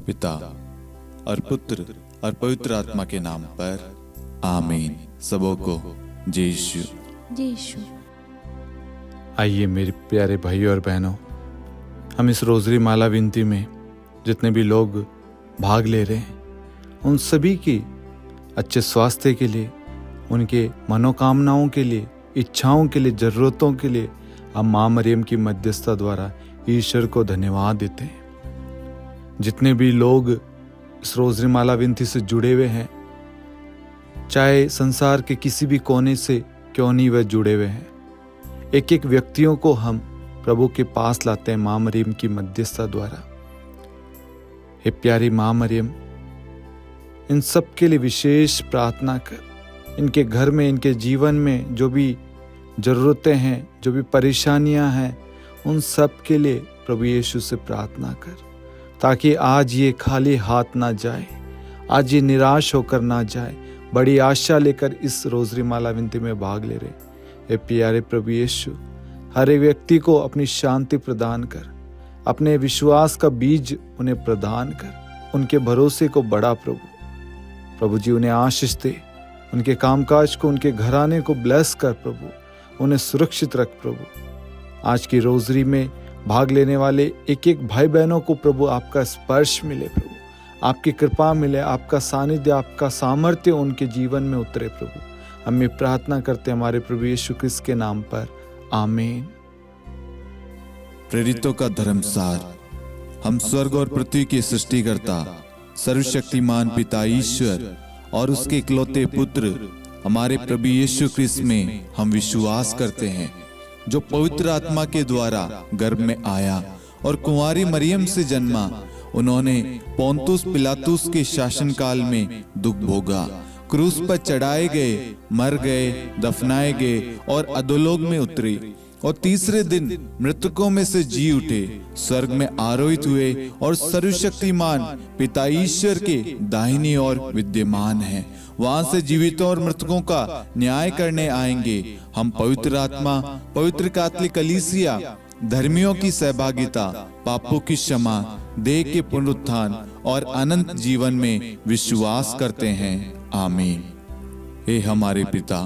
पिता और पुत्र और पवित्र आत्मा के नाम पर आमीन। सबों को जय यीशु। जय यीशु। आइए मेरे प्यारे भाइयों और बहनों, हम इस रोजरी माला विनती में जितने भी लोग भाग ले रहे हैं उन सभी की अच्छे स्वास्थ्य के लिए, उनके मनोकामनाओं के लिए, इच्छाओं के लिए, ज़रूरतों के लिए हम माँ मरियम की मध्यस्थता द्वारा ईश्वर को धन्यवाद देते हैं। जितने भी लोग इस रोजरी माला विनती से जुड़े हुए हैं, चाहे संसार के किसी भी कोने से क्यों नहीं वह जुड़े हुए हैं, एक एक व्यक्तियों को हम प्रभु के पास लाते हैं माँ मरियम की मध्यस्थता द्वारा। हे प्यारी माँ मरियम, इन सब के लिए विशेष प्रार्थना कर। इनके घर में, इनके जीवन में जो भी ज़रूरतें हैं, जो भी परेशानियां हैं, उन सब के लिए प्रभु यीशु से प्रार्थना कर, ताकि आज ये खाली हाथ ना जाए, आज ये निराश होकर ना जाए, बड़ी आशा लेकर इस रोजरी माला विनती में भाग ले रहे। हे प्यारे प्रभु यीशु, हर एक व्यक्ति को अपनी शांति प्रदान कर, अपने विश्वास का बीज उन्हें प्रदान कर, उनके भरोसे को बढ़ा प्रभु जी उन्हें आशीष दे, उनके कामकाज को, उनके घराने को ब्लेस कर प्रभु, उन्हें सुरक्षित रख प्रभु। आज की रोजरी में भाग लेने वाले एक एक भाई बहनों को प्रभु आपका स्पर्श मिले प्रभु, आपकी कृपा मिले, आपका सानिध्य, आपका सामर्थ्य उनके जीवन में उतरे प्रभु। हम ये प्रार्थना करते हैं हमारे प्रभु यीशु क्रिस्त के नाम पर, आमीन। प्रेरितों का धर्मसार। हम स्वर्ग और पृथ्वी के सृष्टिकर्ता सर्वशक्तिमान पिता ईश्वर और उसके इकलौते पुत्र हमारे प्रभु यीशु क्रिस्त में हम विश्वास करते हैं, जो पवित्र आत्मा के द्वारा गर्भ में आया और कुंवारी मरियम से जन्मा। उन्होंने पोंतुस पिलातुस के शासनकाल में दुख भोगा, क्रूस पर चढ़ाए गए, मर गए, दफनाए गए और अधोलोक में उतरे और तीसरे दिन मृतकों में से जी उठे, स्वर्ग में आरोहित हुए और सर्वशक्तिमान पिता ईश्वर के दाहिनी ओर विद्यमान हैं। वहां से जीवितों और मृतकों का न्याय करने आएंगे। हम पवित्र आत्मा, पवित्र कैथोलिक कलीसिया, धर्मियों की सहभागिता, पापों की क्षमा, देह के पुनरुत्थान और अनंत जीवन में विश्वास करते हैं। आमीन। हे हमारे पिता,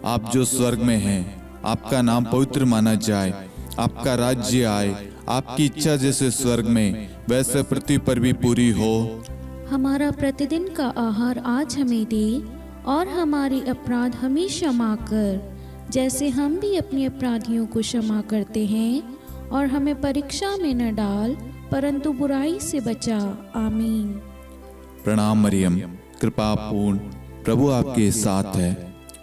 आप जो स्वर्ग में हैं, आपका नाम पवित्र माना जाए, आपका राज्य आए, आपकी इच्छा जैसे स्वर्ग में वैसे पृथ्वी पर भी पूरी हो। हमारा प्रतिदिन का आहार आज हमें दे, और हमारे अपराध हमें क्षमा कर, जैसे हम भी अपने अपराधियों को क्षमा करते हैं, और हमें परीक्षा में न डाल, परंतु बुराई से बचा। आमीन। प्रणाम मरियम, कृपा पूर्ण, प्रभु आपके साथ है।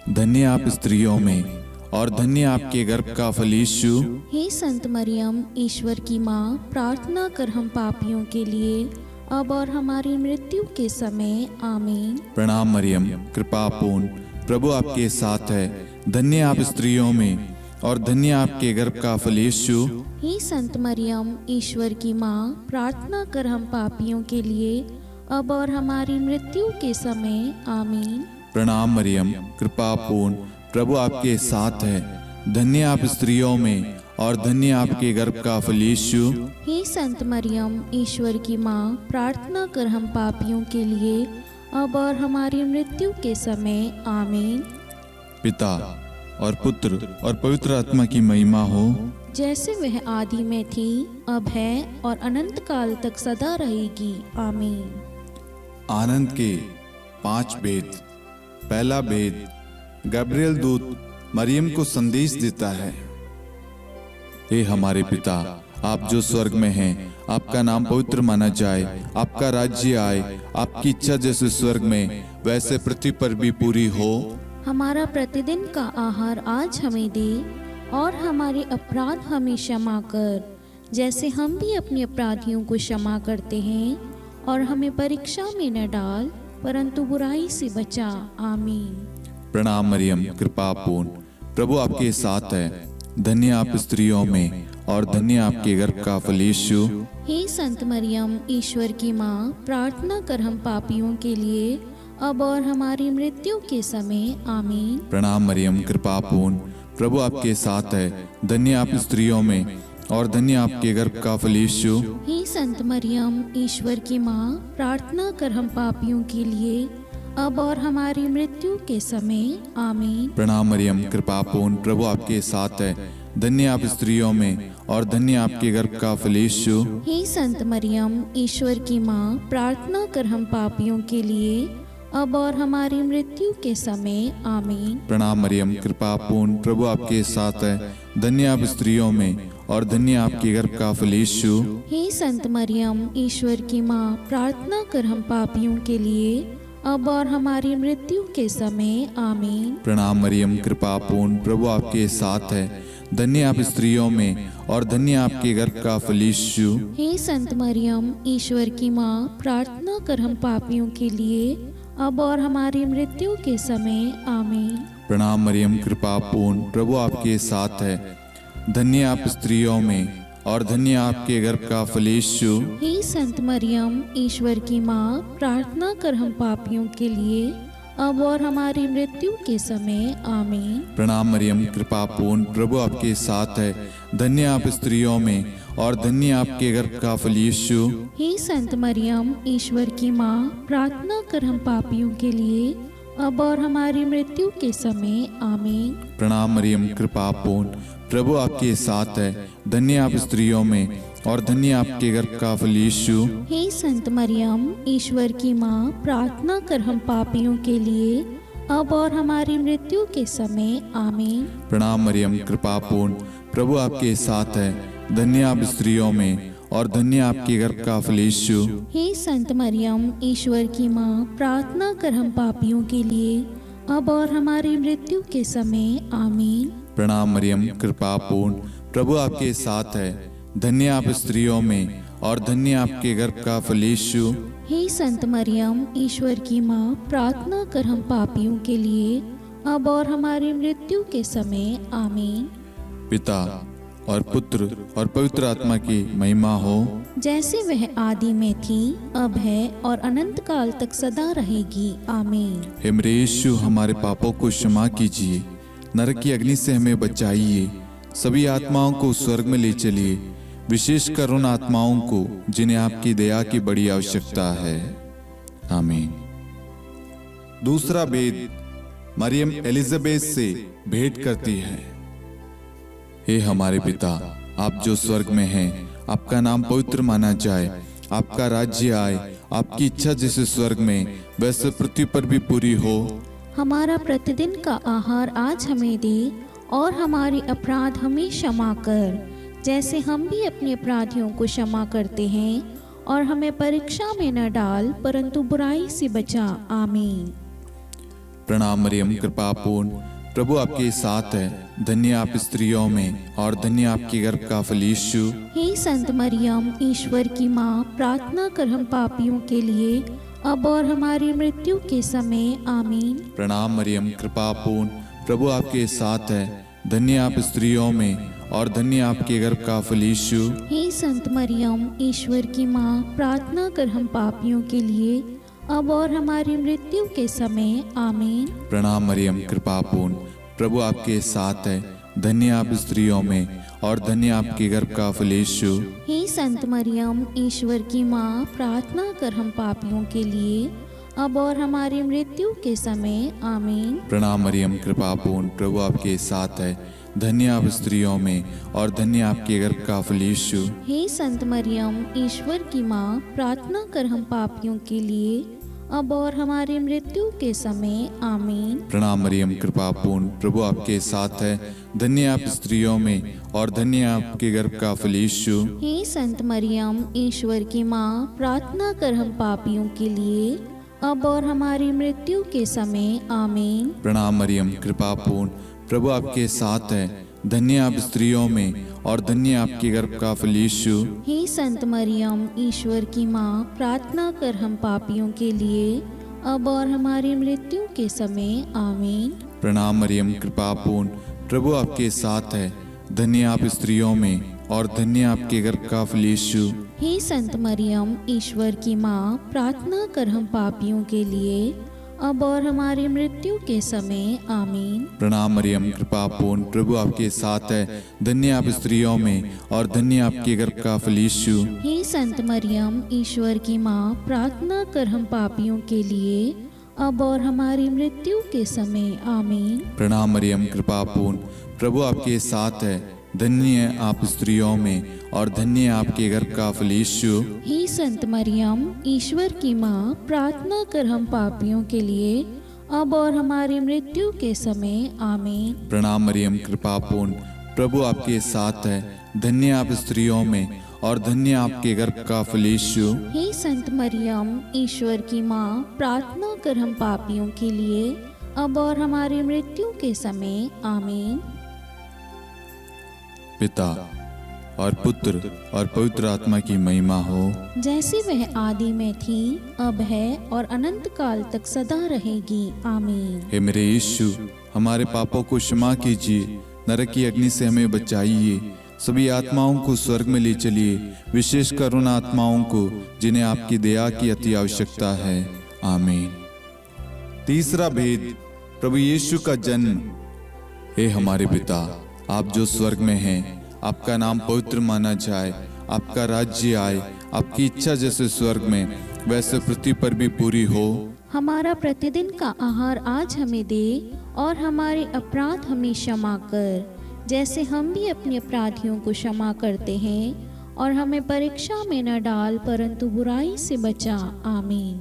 धन्य आप स्त्रियों में और धन्य आपके गर्भ का फल यीशु। हे संत मरियम, ईश्वर की माँ, प्रार्थना कर हम पापियों के लिए, अब और हमारी मृत्यु के समय। आमीन। प्रणाम मरियम, कृपा पूर्ण, प्रभु आपके साथ है। धन्य आप स्त्रियों में और धन्य आपके गर्भ का फल यीशु। हे संत मरियम, ईश्वर की माँ, प्रार्थना कर हम पापियों के लिए, अब और हमारी मृत्यु के समय। आमीन। प्रणाम मरियम, कृपा पूर्ण, प्रभु आपके साथ है। धन्य आप स्त्रियों में और धन्य आपके गर्भ का फल यीशु। हे संत मरियम, ईश्वर की माँ, प्रार्थना कर हम पापियों के लिए, अब और हमारी मृत्यु के समय। आमीन। पिता और पुत्र और पवित्र आत्मा की महिमा हो, जैसे वह आदि में थी, अब है और अनंत काल तक सदा रहेगी। आमीन। आनंद के 5 भेद। पहला भेद, गब्रियल दूत मरियम को संदेश देता है। हे हमारे पिता, आप जो स्वर्ग में हैं, आपका नाम पवित्र माना जाए, आपका राज्य आए, आपकी इच्छा जैसे स्वर्ग में वैसे पृथ्वी पर भी पूरी हो। हमारा प्रतिदिन का आहार आज हमें दे, और हमारे अपराध हमें क्षमा कर, जैसे हम भी अपने अपराधियों को क्षमा करते हैं, और हमें परीक्षा में न डाल, परंतु बुराई से बचा। आमीन। प्रणाम मरियम, कृपा पूर्ण, प्रभु आपके साथ है। धन्य आप स्त्रियों में और धन्य आपके गर्भ का फल यीशु। हे संत मरियम, ईश्वर की माँ, प्रार्थना कर हम पापियों के लिए, अब और हमारी मृत्यु के समय। आमीन। प्रणाम मरियम, कृपा पूर्ण, प्रभु आपके साथ है। धन्य आप स्त्रियों में और धन्य आपके गर्भ का फल यीशु। हे संत मरियम, ईश्वर की माँ, प्रार्थना कर हम पापियों के लिए, अब और हमारी मृत्यु के समय। आमीन। प्रणाम मरियम, कृपा पूर्ण, प्रभु आपके साथ है। धन्य आप स्त्रियों में और धन्य आपके गर्भ का फल यीशु। हे संत मरियम, ईश्वर की माँ, प्रार्थना कर हम पापियों के लिए, अब और हमारी मृत्यु के समय। आमीन। प्रणाम मरियम, कृपा पूर्ण, प्रभु आपके साथ है। धन्य आप स्त्रियों में और धन्य आपके गर्भ का फल यीशु। हे संत मरियम, ईश्वर की माँ, प्रार्थना कर हम पापियों के लिए, अब और हमारी मृत्यु के समय। आमीन। प्रणाम मरियम, कृपा पूर्ण, प्रभु आपके साथ है। धन्य आप स्त्रियों में और धन्य आपके गर्भ का फल यीशु। हे संत मरियम, ईश्वर की माँ, प्रार्थना कर हम पापियों के लिए, अब और हमारी मृत्यु के समय। आमीन। प्रणाम मरियम, कृपा पूर्ण, प्रभु आपके साथ है। धन्य आप स्त्रियों में और धन्य आपके गर्भ का फल यीशु। हे संत मरियम, ईश्वर की माँ, प्रार्थना कर हम पापियों के लिए, अब और हमारी मृत्यु के समय। आमीन। प्रणाम मरियम, कृपा पूर्ण, प्रभु आपके साथ है। धन्य आप स्त्रियों में और धन्य आपके गर्भ का फल यीशु। हे संत मरियम, ईश्वर की माँ, प्रार्थना कर हम पापियों के लिए, अब और हमारी मृत्यु के समय। आमीन। प्रणाम मरियम, कृपा पूर्ण, प्रभु आपके साथ है। धन्य आप स्त्रियों में और धन्य आपके गर्भ का फल यीशु। हे संत मरियम, ईश्वर की माँ, प्रार्थना कर हम पापियों के लिए, अब और हमारी मृत्यु के समय। आमीन। प्रणाम मरियम, कृपा पूर्ण, प्रभु आपके साथ है। धन्य आप स्त्रियों में और धन्य आपके गर्भ का फल यीशु। हे संत मरियम, ईश्वर की माँ, प्रार्थना कर हम पापियों के लिए, अब और हमारी मृत्यु के समय। आमीन। प्रणाम मरियम, कृपा पूर्ण, प्रभु आपके साथ है। धन्य आप स्त्रियों में और धन्य आपके गर्भ का फल यीशु। हे संत मरियम, ईश्वर की माँ, प्रार्थना कर हम पापियों के लिए, अब और हमारी मृत्यु के समय। आमीन। पिता और पुत्र और पवित्र आत्मा की महिमा हो, जैसे वह आदि में थी, अब है और अनंत काल तक सदा रहेगी। आमीन। हे मेरे यीशु, हमारे पापों को क्षमा कीजिए, नरक की अग्नि से हमें बचाइए, सभी आत्माओं को स्वर्ग में ले चलिए, विशेषकर उन आत्माओं को जिन्हें आपकी दया की बड़ी आवश्यकता है। आमीन। दूसरा भेद, मरियम एलिजाबेथ से भेंट करती है। हे हमारे पिता, आप जो स्वर्ग में हैं, आपका नाम पवित्र माना जाए, आपका राज्य आए, आपकी इच्छा जैसे स्वर्ग में वैसे पृथ्वी पर भी पूरी हो। हमारा प्रतिदिन का आहार आज हमें दे, और हमारे अपराध हमें क्षमा कर, जैसे हम भी अपने अपराधियों को क्षमा करते हैं, और हमें परीक्षा में न डाल, परंतु बुराई से बचा। आमीन। प्रणाम मरियम, कृपा पूर्ण, प्रभु आपके साथ है। धन्य आप स्त्रियों में और धन्य आपके गर्भ का फल यीशु। हे संत मरियम, ईश्वर की माँ, प्रार्थना कर हम पापियों के लिए, अब और हमारी मृत्यु के समय। आमीन। प्रणाम मरियम, कृपा पूर्ण, प्रभु आपके साथ है। धन्य आप स्त्रियों में और धन्य आपके गर्भ का फल यीशु। हे संत मरियम, ईश्वर की माँ, प्रार्थना कर हम पापियों के लिए, अब और हमारी मृत्यु के समय। आमीन। प्रणाम मरियम, कृपा पूर्ण, प्रभु आपके साथ है। धन्य आप स्त्रियों में और धन्य आपके गर्भ का फल यीशु। हे संत मरियम, ईश्वर की माँ, प्रार्थना कर हम पापियों के लिए, अब और हमारी मृत्यु के समय। आमीन। प्रणाम मरियम, कृपा पूर्ण, प्रभु आपके साथ है। धन्य आप स्त्रियों में और धन्य आपके गर्भ का फल यीशु। हे संत मरियम, ईश्वर की माँ, प्रार्थना कर हम पापियों के लिए, अब और हमारी मृत्यु के समय। आमीन। प्रणाम मरियम, कृपा पूर्ण, प्रभु आपके साथ है। धन्य आप स्त्रियों में और धन्य आपके गर्भ का फल यीशु। हे संत मरियम, ईश्वर की माँ, प्रार्थना कर हम पापियों के लिए, अब और हमारी मृत्यु के समय। आमीन। प्रणाम मरियम, कृपा पूर्ण, प्रभु आपके साथ है। धन्य आप स्त्रियों में और धन्य आपके गर्भ का फल यीशु। हे संत मरियम, ईश्वर की माँ, प्रार्थना कर हम पापियों के लिए, अब और हमारी मृत्यु के समय। आमीन। प्रणाम मरियम, कृपा पूर्ण, प्रभु आपके साथ है। धन्य आप स्त्रियों में और धन्य आपके गर्भ का फल यीशु। हे संत मरियम, ईश्वर की माँ, प्रार्थना कर हम पापियों के लिए, अब और हमारी मृत्यु के समय आमीन। प्रणाम मरियम, कृपा पूर्ण, प्रभु आपके साथ है। धन्य आप स्त्रियों में और धन्य आपके गर्भ का फल यीशु। हे संत मरियम, ईश्वर की माँ, प्रार्थना कर हम पापियों के लिए अब और हमारी मृत्यु के समय आमीन। प्रणाम मरियम, कृपा पूर्ण, प्रभु आपके साथ है। धन्य आप स्त्रियों में और धन्य आपके गर्भ का फल यीशु। हे संत मरियम, ईश्वर की माँ, प्रार्थना कर हम पापियों के लिए अब और हमारी मृत्यु के समय आमीन। प्रणाम मरियम, कृपा पूर्ण, प्रभु आपके साथ है। धन्य आप स्त्रियों में और धन्य आपके गर्भ का फल यीशु। हे संत मरियम, ईश्वर की माँ, प्रार्थना कर हम पापियों के लिए अब और हमारी मृत्यु के समय आमीन। पिता और पुत्र और पवित्र आत्मा की महिमा हो, जैसे वह आदि में थी, अब है और अनंत काल तक सदा रहेगी आमीन। हे मेरे यीशु, हमारे पापों को क्षमा कीजिए, नरक की अग्नि से हमें बचाइए, सभी आत्माओं को स्वर्ग में ले चलिए, विशेषकर उन आत्माओं को जिन्हें आपकी दया की अति आवश्यकता है। आमीन। तीसरा भेद, प्रभु यीशु का जन्म। हे हमारे पिता, आप जो स्वर्ग में हैं, आपका नाम पवित्र माना जाए, आपका राज्य आए, आपकी इच्छा जैसे स्वर्ग में वैसे पृथ्वी पर भी पूरी हो। हमारा प्रतिदिन का आहार आज हमें दे और हमारे अपराध हमें क्षमा कर, जैसे हम भी अपने अपराधियों को क्षमा करते हैं, और हमें परीक्षा में न डाल परंतु बुराई से बचा। आमीन।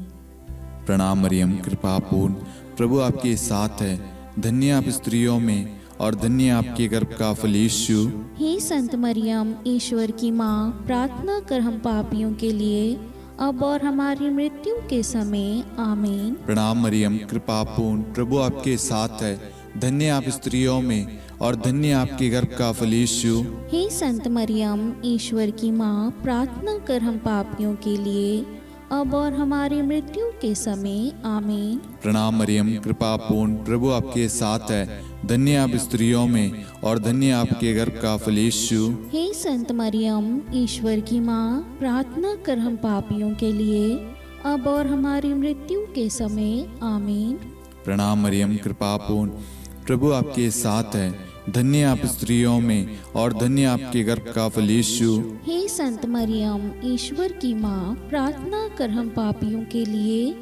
प्रणाम मरियम, कृपा पूर्ण, प्रभु आपके साथ है। धन्य आप स्त्रियों में और धन्य आपके गर्भ का फल यीशु। हे संत मरियम, ईश्वर की माँ, प्रार्थना कर हम पापियों के लिए अब और हमारी मृत्यु के समय आमीन। प्रणाम मरियम, कृपा पूर्ण, प्रभु आपके साथ है। धन्य आप स्त्रियों में और धन्य आपके गर्भ का फल यीशु। हे संत मरियम, ईश्वर की माँ, प्रार्थना कर हम पापियों के लिए अब और हमारी मृत्यु के समय आमीन। प्रणाम मरियम, कृपा पूर्ण, प्रभु आपके साथ है। धन्य आप स्त्रियों में और धन्य आपके गर्भ का फल यीशु। हे संत मरियम, ईश्वर की माँ, प्रार्थना कर हम पापियों के लिए अब और हमारी मृत्यु के समय आमीन। प्रणाम मरियम, कृपा पूर्ण, प्रभु आपके साथ है। धन्य आप स्त्रियों में और धन्य आपके गर्भ का फल यीशु। हे संत मरियम, ईश्वर की माँ, प्रार्थना कर हम पापियों के लिए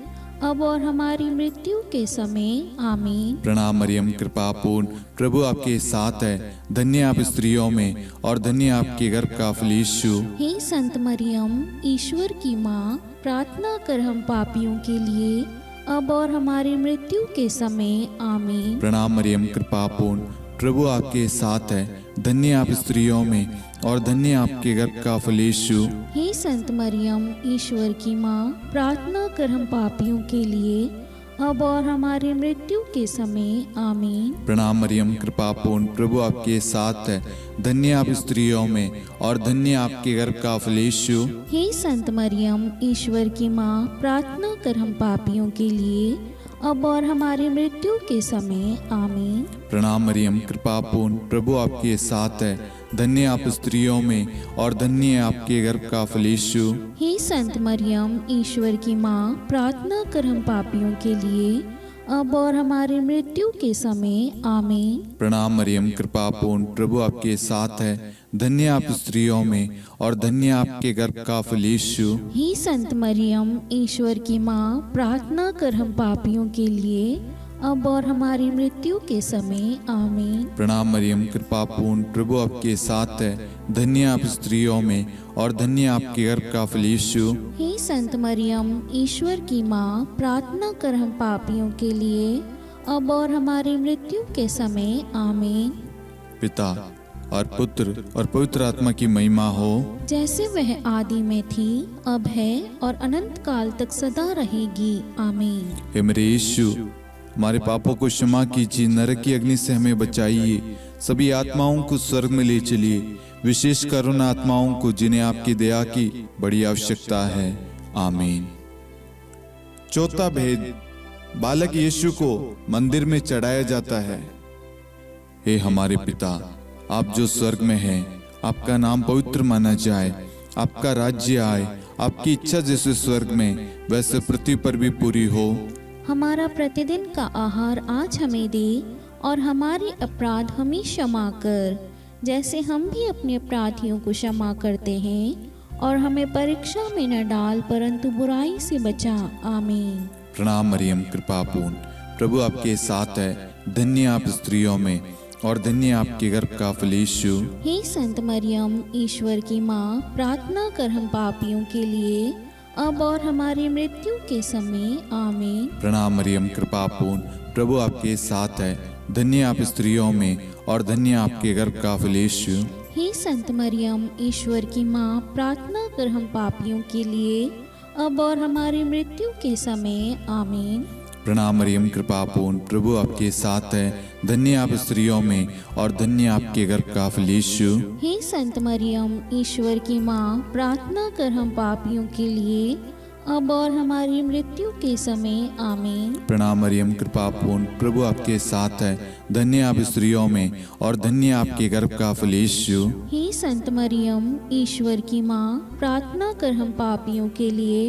अब और हमारी मृत्यु के समय आमीन। प्रणाम मरियम, कृपा पूर्ण, प्रभु आपके साथ है। धन्य आप स्त्रियों में और धन्य आपके गर्भ का फल यीशु। हे संत मरियम, ईश्वर की माँ, प्रार्थना कर हम पापियों के लिए अब और हमारी मृत्यु के समय आमीन। प्रणाम मरियम, कृपा पूर्ण, प्रभु आपके साथ है। धन्य आप स्त्रियों में और धन्य आपके गर्भ का फल यीशु। हे संत मरियम, ईश्वर की माँ, प्रार्थना कर हम पापियों के लिए अब और हमारी मृत्यु के समय आमीन। प्रणाम मरियम, कृपा पूर्ण, प्रभु आपके साथ है। धन्य आप स्त्रियों में और धन्य आपके गर्भ का फल यीशु। हे संत मरियम, ईश्वर की माँ, प्रार्थना कर हम पापियों के लिए अब और हमारी मृत्यु के समय आमीन। प्रणाम मरियम, कृपा पूर्ण, प्रभु आपके साथ है। धन्य आप स्त्रियों में और धन्य आपके गर्भ का फल यीशु। हे संत मरियम, ईश्वर की माँ, प्रार्थना कर हम पापियों के लिए अब और हमारी मृत्यु के समय आमीन। प्रणाम मरियम, कृपा पूर्ण, प्रभु आपके साथ है। धन्य आप स्त्रियों में और धन्य आपके गर्भ का फल यीशु। हे संत मरियम, ईश्वर की माँ, प्रार्थना कर हम पापियों के लिए अब और हमारी मृत्यु के समय आमीन। प्रणाम मरियम, कृपा पूर्ण, प्रभु आपके साथ है। धन्य आप स्त्रियों में और धन्य आपके गर्भ का फल यीशु। हे संत मरियम, ईश्वर की माँ, प्रार्थना कर हम पापियों के लिए अब और हमारी मृत्यु के समय आमीन। पिता और पुत्र और पवित्र आत्मा की महिमा हो, जैसे वह आदि में थी, अब है और अनंत काल तक सदा रहेगी आमीन। हे मेरे यीशु, हमारे पापों को क्षमा कीजिए, नरक की अग्नि से हमें बचाइए, सभी आत्माओं को स्वर्ग में ले चलिए, विशेषकर उन आत्माओं को जिन्हें आपकी दया की बड़ी आवश्यकता है। आमीन। चौथा भेद, बालक यीशु को मंदिर में चढ़ाया जाता है। हे हमारे पिता, आप जो स्वर्ग में हैं, आपका नाम पवित्र माना जाए, आपका राज्य आए, आपकी इच्छा जैसे स्वर्ग में वैसे पृथ्वी पर भी पूरी हो। हमारा प्रतिदिन का आहार आज हमें दे और हमारे अपराध हमें क्षमा कर, जैसे हम भी अपने अपराधियों को क्षमा करते हैं, और हमें परीक्षा में न डाल परंतु बुराई से बचा। आमीन। प्रणाम मरियम, कृपा पूर्ण, प्रभु आपके साथ है। धन्य आप स्त्रियों में और धन्य आपके गर्भ का फल यीशु। हे संत मरियम, ईश्वर की माँ, प्रार्थना कर हम पापियों के लिए अब और हमारी मृत्यु के समय। आमीन। प्रणाम मरियम, कृपा पूर्ण, प्रभु आपके साथ है। धन्य आप स्त्रियों में और धन्य आपके गर्भ का फल यीशु। हे संत मरियम, ईश्वर की माँ, प्रार्थना कर हम पापियों के लिए अब और हमारी मृत्यु के समय। आमीन। प्रणाम मरियम, कृपा पूर्ण, प्रभु आपके साथ है। धन्य आप स्त्रियों में और धन्य आपके गर्भ का फल यीशु। हे संत मरियम, ईश्वर की माँ, प्रार्थना कर हम पापियों के लिए अब और हमारी मृत्यु के समय। आमीन। प्रणाम मरियम, कृपा पूर्ण, प्रभु आपके साथ है। धन्य आप स्त्रियों में और धन्य आपके गर्भ का फल यीशु। हे संत मरियम, ईश्वर की माँ, प्रार्थना कर हम पापियों के लिए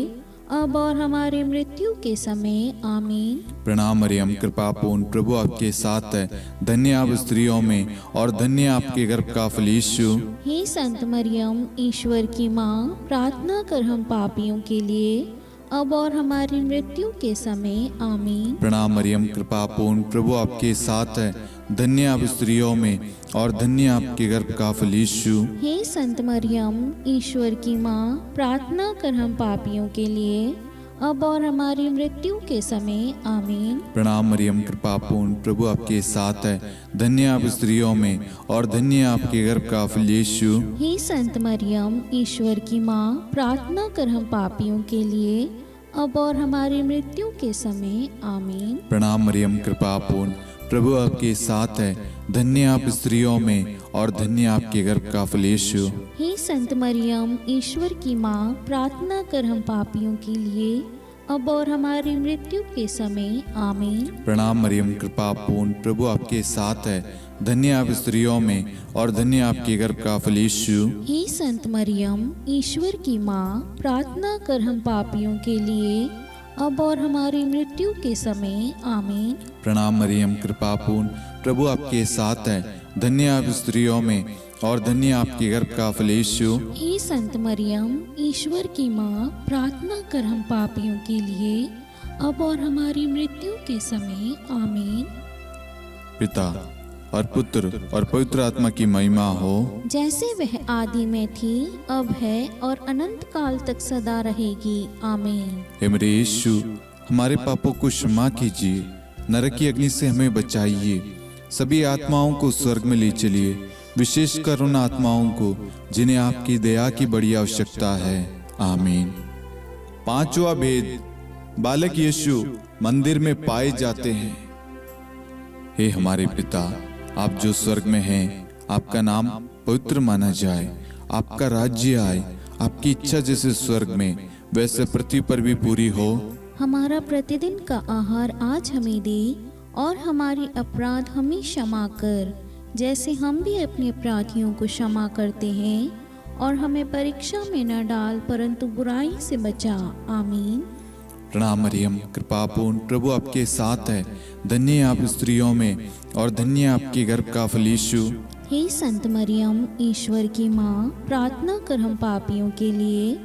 अब और हमारी मृत्यु के समय। आमीन। प्रणाम मरियम, कृपा पूर्ण, प्रभु आपके साथ है। धन्य आप स्त्रियों में और धन्य आपके गर्भ का फल यीशु। हे संत मरियम, ईश्वर की माँ, प्रार्थना कर हम पापियों के लिए अब और हमारी मृत्यु के समय। आमीन। प्रणाम मरियम, कृपा पूर्ण, प्रभु आपके साथ है। धन्य आप स्त्रियों में और धन्य आपके गर्भ का फल यीशु। हे संत मरियम, ईश्वर की माँ, प्रार्थना कर हम पापियों के लिए अब और हमारी मृत्यु के समय। आमीन। प्रणाम मरियम, कृपा पूर्ण, प्रभु आपके साथ है। धन्य आप स्त्रियों में और धन्य आपके गर्भ का फल यीशु। हे संत मरियम, ईश्वर की माँ, प्रार्थना कर हम पापियों के लिए अब और हमारी मृत्यु के समय। आमीन। प्रणाम मरियम, कृपा पूर्ण, प्रभु आपके साथ है। धन्य आप स्त्रियों में और धन्य आपके गर्भ का फल यीशु। हे संत मरियम, ईश्वर की माँ, प्रार्थना कर हम पापियों के लिए अब और हमारी मृत्यु के समय। आमीन। प्रणाम मरियम, कृपा पूर्ण, प्रभु आपके साथ है। धन्य आप स्त्रियों में और धन्य आपके गर्भ का फल यीशु। हे संत मरियम, ईश्वर की माँ, प्रार्थना कर हम पापियों के लिए अब और हमारी मृत्यु के समय। आमीन। प्रणाम मरियम, कृपा पूर्ण, प्रभु आपके साथ है। धन्य आप स्त्रियों में और धन्य आपके गर्भ का फल यीशु। हे संत मरियम, ईश्वर की माँ, प्रार्थना कर हम पापियों के लिए अब और हमारी मृत्यु के समय। आमीन। पिता और पुत्र और पवित्र आत्मा की महिमा हो, जैसे वह आदि में थी, अब है और अनंत काल तक सदा रहेगी। आमीन। हे मेरे यीशु, हमारे पापों को क्षमा कीजिए, नरक की अग्नि से हमें बचाइए, सभी आत्माओं को स्वर्ग में ले चलिए, विशेषकर उन आत्माओं को जिन्हें आपकी दया की बड़ी आवश्यकता है। आमीन। पांचवा भेद, बालक यीशु मंदिर में पाए जाते हैं। हे हमारे पिता, आप जो स्वर्ग में हैं, आपका नाम पवित्र माना जाए, आपका राज्य आए, आपकी इच्छा जैसे स्वर्ग में वैसे पृथ्वी पर भी पूरी हो। हमारा प्रतिदिन का आहार आज हमें दे और हमारे अपराध हमें क्षमा कर, जैसे हम भी अपने अपराधियों को क्षमा करते हैं, और हमें परीक्षा में न डाल परंतु बुराई से बचा। आमीन। प्रणाम मरियम, कृपा पूर्ण, प्रभु आपके साथ है। धन्य आप स्त्रियों में और धन्य आपके गर्भ का फल यीशु। हे संत मरियम, ईश्वर की माँ, प्रार्थना कर हम पापियों के लिए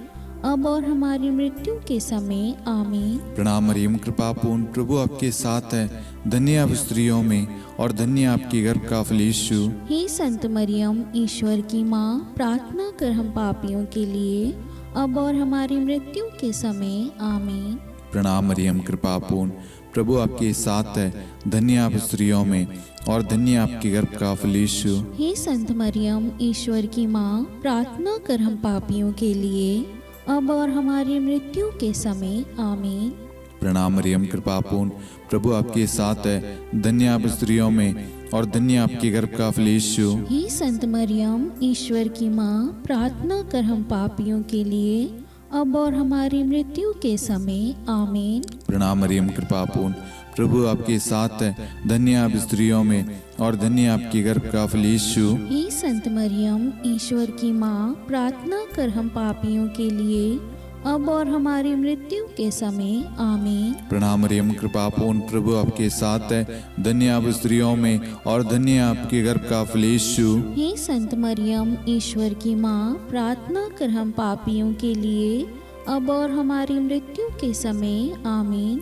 अब और हमारी मृत्यु के समय। आमीन। प्रणाम मरियम, कृपा पूर्ण, प्रभु आपके साथ है। धन्य आप स्त्रियों में और धन्य आपके गर्भ का फल यीशु। हे संत मरियम, ईश्वर की माँ, प्रार्थना कर हम पापियों के लिए अब और हमारी मृत्यु के समय। आमीन। प्रणाम मरियम, कृपा पूर्ण, प्रभु आपके साथ है। धन्य आप स्त्रियों में और धन्य आपके गर्भ का फल यीशु। हे संत मरियम, ईश्वर की माँ, प्रार्थना कर हम पापियों के लिए अब और हमारी मृत्यु के समय। आमीन। प्रणाम मरियम, कृपा पूर्ण, प्रभु आपके साथ है। धन्य आप स्त्रियों में और धन्य आपके गर्भ का फल यीशु। हे संत मरियम, ईश्वर की माँ, प्रार्थना कर हम पापियों के लिए अब और हमारी मृत्यु के समय। आमीन। प्रणाम मरियम, कृपा पूर्ण, प्रभु आपके साथ है। धन्य आप स्त्रियों में और धन्य आपके गर्भ का फल यीशु। हे संत मरियम, ईश्वर की माँ, प्रार्थना कर हम पापियों के लिए अब और हमारी मृत्यु के समय आमीन। प्रणाम मरियम, कृपा पूर्ण, प्रभु आपके साथ है। धन्य आप स्त्रियों में और धन्य आपके गर्भ का फल यीशु। हे संत मरियम, ईश्वर की माँ, प्रार्थना कर हम पापियों के लिए अब और हमारी मृत्यु के समय आमीन।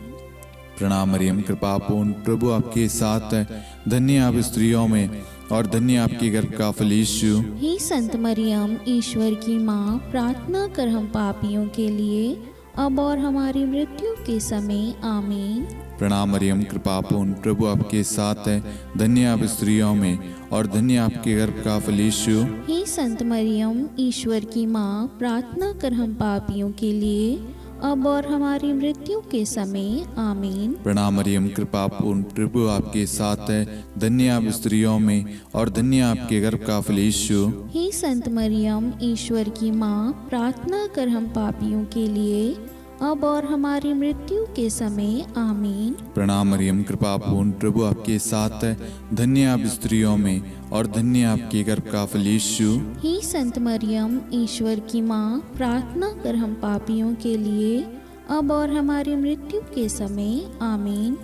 प्रणाम मरियम, कृपा पूर्ण, प्रभु आपके साथ है। धन्य आप स्त्रियों में और धन्य आपके गर्भ का फल यीशु। हे संत मरियम, ईश्वर की माँ, प्रार्थना कर हम पापियों के लिए अब और हमारी मृत्यु के समय आमीन। प्रणाम मरियम, कृपा पूर्ण, प्रभु आपके साथ है। धन्य आप स्त्रियों में और धन्य आपके गर्भ का फल यीशु। हे संत मरियम, ईश्वर की माँ, प्रार्थना कर हम पापियों के लिए अब और हमारी मृत्यु के समय आमीन। प्रणाम मरियम, कृपा पूर्ण, प्रभु आपके साथ है। धन्य आप स्त्रियों में और धन्य आपके गर्भ का फल यीशु। हे संत मरियम, ईश्वर की माँ, प्रार्थना कर हम पापियों के लिए अब और हमारी मृत्यु के समय आमीन। प्रणाम मरियम, कृपा पूर्ण, प्रभु आपके साथ है। धन्य आप स्त्रियों में और धन्य आपके गर्भ का फल यीशु। हे संत मरियम, ईश्वर की माँ, प्रार्थना कर हम पापियों के लिए अब और हमारी मृत्यु के समय आमीन।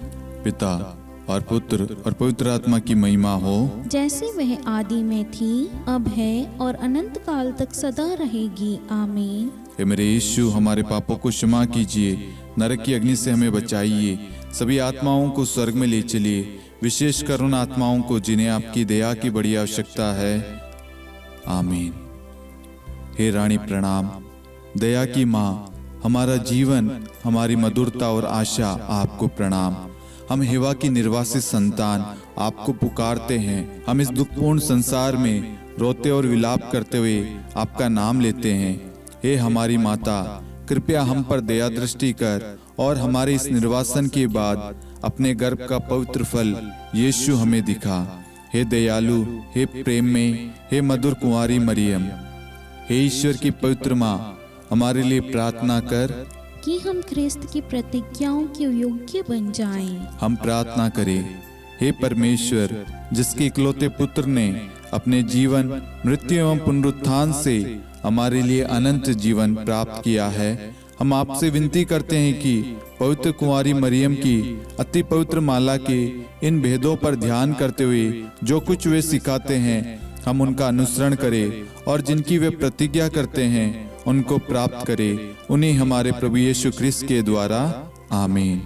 पिता और पुत्र और पवित्र आत्मा की महिमा हो, जैसे वह आदि में थी, अब है और अनंत काल तक सदा रहेगी आमीन। हे मेरे यीशु, हमारे पापों को क्षमा कीजिए, नरक की अग्नि से हमें बचाइए, सभी आत्माओं को स्वर्ग में ले चलिए, विशेषकर उन आत्माओं को जिन्हें आपकी दया की बड़ी आवश्यकता है आमीन। हे रानी प्रणाम, दया की माँ, हमारा जीवन, हमारी मधुरता और आशा आपको प्रणाम। हम हेवा की निर्वासित संतान आपको पुकारते हैं। हम इस दुखपूर्ण संसार में रोते और विलाप करते हुए आपका नाम लेते हैं। हे हमारी माता, कृपया हम पर दया दृष्टि कर और हमारे इस निर्वासन के बाद अपने गर्भ का पवित्र फल यीशु हमें दिखा। हे दयालु, हे प्रेम में, हे मधुर कुंवारी मरियम, हे ईश्वर की पवित्र माँ, हमारे लिए प्रार्थना कर कि हम ख्रिस्त की प्रतिज्ञाओं के योग्य बन जाएं। हम प्रार्थना करें। हे परमेश्वर, जिसके इकलौते पुत्र ने अपने जीवन, मृत्यु एवं पुनरुत्थान से हमारे लिए अनंत जीवन प्राप्त किया है, हम आपसे विनती करते हैं कि पवित्र कुंवारी मरियम की अति पवित्र माला के इन भेदों पर ध्यान करते हुए जो कुछ वे सिखाते हैं, हम उनका अनुसरण करें और जिनकी वे प्रतिज्ञा करते हैं उनको प्राप्त करें। उन्हीं हमारे प्रभु यीशु ख्रिस्त के द्वारा आमीन।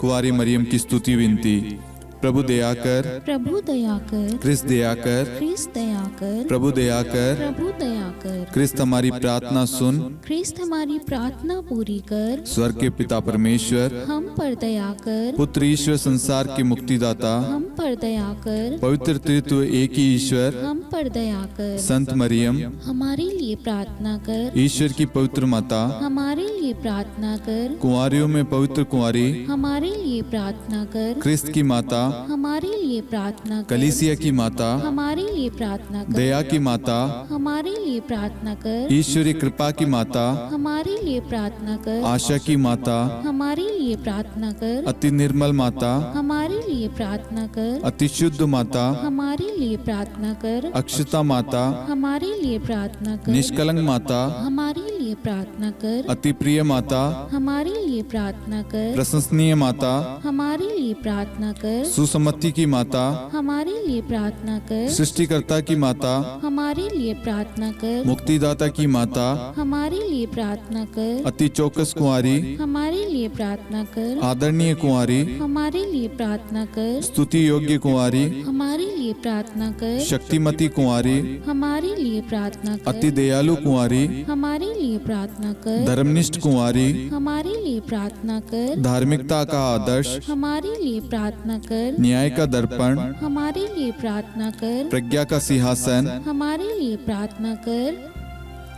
कुंवारी मरियम की स्तुति विनती। प्रभु दया कर, प्रभु दया कर, ख्रिस्त दया कर, ख्रिस्त दया कर, प्रभु दया कर, प्रभु दया कर, ख्रिस्त हमारी प्रार्थना सुन। ख्रिस्त हमारी प्रार्थना पूरी कर, स्वर्ग के पिता परमेश्वर, हम पर दया कर, पुत्र ईश्वर संसार के मुक्तिदाता, हम पर दया कर, पवित्र त्रित्व एक ही ईश्वर, हम पर दया कर, संत मरियम, हमारे लिए प्रार्थना कर, ईश्वर की पवित्र माता, हमारे लिए प्रार्थना कर, कुंवारियों में पवित्र कुंवारी, हमारे लिए प्रार्थना कर, ख्रिस्त की माता, हमारे लिए प्रार्थना कर, कलीसिया की माता, हमारे लिए प्रार्थना कर, दया की माता, हमारे लिए प्रार्थना कर, ईश्वरी कृपा की माता, हमारे लिए प्रार्थना कर, आशा की माता, हमारे लिए प्रार्थना कर, अति निर्मल माता, हमारे लिए प्रार्थना कर, अति शुद्ध माता, हमारे लिए प्रार्थना कर, अक्षता माता, हमारे लिए प्रार्थना कर, निष्कलंक माता, हमारे लिए प्रार्थना कर, अति प्रिय माता, हमारे लिए प्रार्थना कर, प्रशंसनीय माता, हमारे लिए प्रार्थना कर, सुसमति की माता, हमारे लिए प्रार्थना कर, सृष्टिकर्ता की माता, हमारे लिए प्रार्थना कर, मुक्तिदाता की माता, हमारे लिए प्रार्थना कर, अति चौकस कुंवारी, हमारे लिए प्रार्थना कर, आदरणीय कुंवारी, हमारे लिए प्रार्थना कर, स्तुति योग्य कुंवारी, हमारे लिए प्रार्थना कर, शक्तिमती कुंवारी, हमारे लिए प्रार्थना अति कर, दयालु कुंवारी, हमारे लिए प्रार्थना कर, धर्मनिष्ठ कुंवारी, हमारे लिए प्रार्थना कर, धार्मिकता का आदर्श, हमारे लिए प्रार्थना कर, न्याय का दर्पण, हमारे लिए प्रार्थना कर, प्रज्ञा का सिंहासन, हमारे लिए प्रार्थना कर,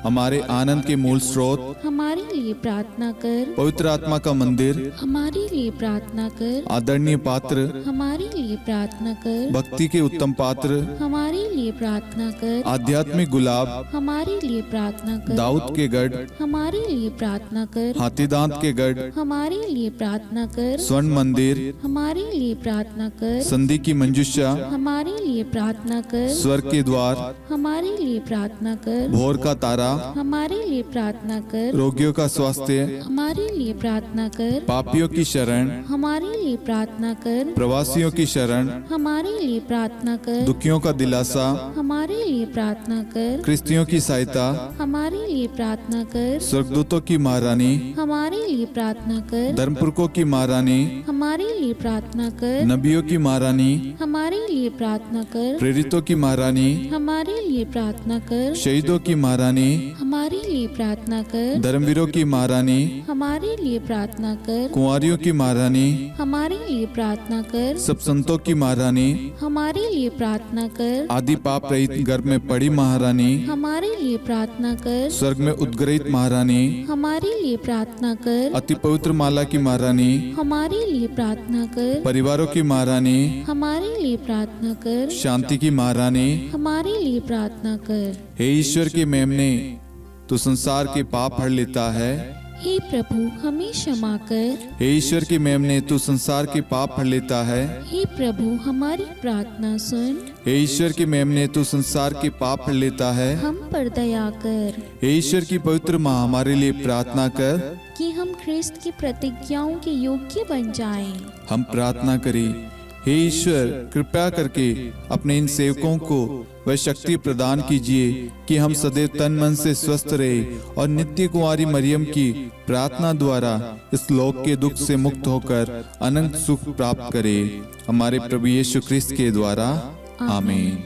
हमारे आनंद के मूल स्रोत, हमारे लिए प्रार्थना कर, पवित्र आत्मा का मंदिर, हमारे लिए प्रार्थना कर, आदरणीय पात्र, हमारे लिए प्रार्थना कर, भक्ति के उत्तम पात्र, हमारे लिए प्रार्थना कर, आध्यात्मिक गुलाब, हमारे लिए प्रार्थना कर, दाऊद के गढ़, हमारे लिए प्रार्थना कर, हाथीदांत के गढ़, हमारे लिए प्रार्थना कर, स्वर्ण मंदिर, हमारे लिए प्रार्थना कर, संधि की मंजुषा, हमारे लिए प्रार्थना कर, स्वर्ग के द्वार, हमारे लिए प्रार्थना कर, भोर का तारा, हमारे लिए प्रार्थना कर। रोगियों का स्वास्थ्य, हमारे लिए प्रार्थना कर। पापियों की शरण, हमारे लिए प्रार्थना कर। प्रवासियों की शरण, हमारे लिए प्रार्थना कर। दुखियों का दिलासा, हमारे लिए प्रार्थना कर। क्रिस्तियों की सहायता, हमारे लिए प्रार्थना कर। स्वर्गदूतों की महारानी, हमारे लिए प्रार्थना कर। धर्मपुरखों की महारानी, हमारे लिए प्रार्थना कर। नबियों की महारानी, हमारे लिए प्रार्थना कर। प्रेरितों की महारानी, हमारे लिए प्रार्थना कर। शहीदों की महारानी, हमारे लिए प्रार्थना कर। धर्मवीरों की महारानी, हमारे लिए प्रार्थना कर। कुंवारियों की महारानी, हमारे लिए प्रार्थना कर। सब संतों की महारानी, हमारे लिए प्रार्थना कर। आदि पाप रहित गर्भ में पड़ी महारानी, हमारे लिए प्रार्थना कर। स्वर्ग में उद्गृहित महारानी, हमारे लिए प्रार्थना कर। अति पवित्र माला की महारानी, हमारे लिए प्रार्थना कर। परिवारों की महारानी, हमारे लिए प्रार्थना कर। शांति की महारानी, हमारे लिए प्रार्थना कर। हे ईश्वर के मेमने, तू संसार के पाप हर लेता है। हे प्रभु हमें क्षमा कर। हे ईश्वर की मेमने, तू संसार के पाप हर लेता है। हे प्रभु हमारी प्रार्थना सुन। हे ईश्वर की मेमने, तू संसार के पाप हर लेता है। हम पर दया कर हे ईश्वर की पवित्र माँ, हमारे लिए प्रार्थना कर। कि हम ख्रिस्त की प्रतिज्ञाओं के योग्य बन जाएं। हम प्रार्थना करें, हे ईश्वर कृपया करके अपने इन सेवकों को वह शक्ति प्रदान कीजिए कि हम सदैव तन मन से स्वस्थ रहे और नित्य कुंवारी मरियम की प्रार्थना द्वारा इस लोक के दुख से मुक्त होकर अनंत सुख प्राप्त करें। हमारे प्रभु यीशु ख्रिस्त के द्वारा, आमीन।